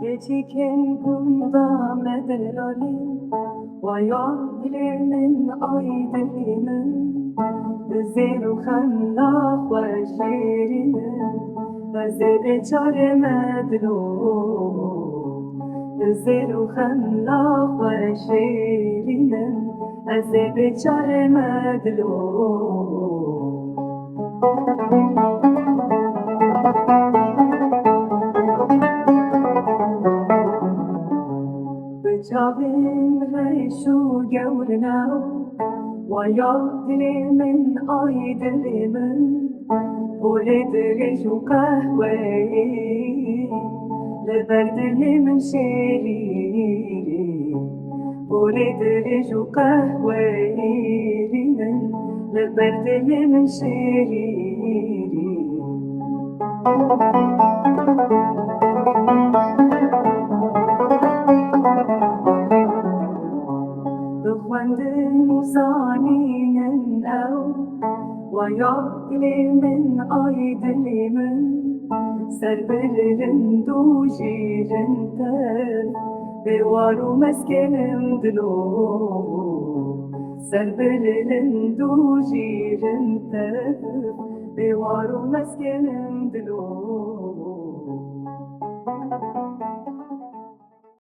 Geciken bunda medrali ويعلن أيدينا زير خلاق وشيرنا وزير شر مدلو زير خلاق وشيرنا وزير شر مدلو بجابين غيشو جورنا ويعطي من أيد من ولد غيشو قهوي لبرد اللي من شيري ولد غيشو قهوي لبرد اللي من شيري بخوندن زانين أو ويعقلي من أيدي من سربلن دوجيرن تر بوارو مسكن دلو سربلن دوجيرن تر بوارو مسكن دلو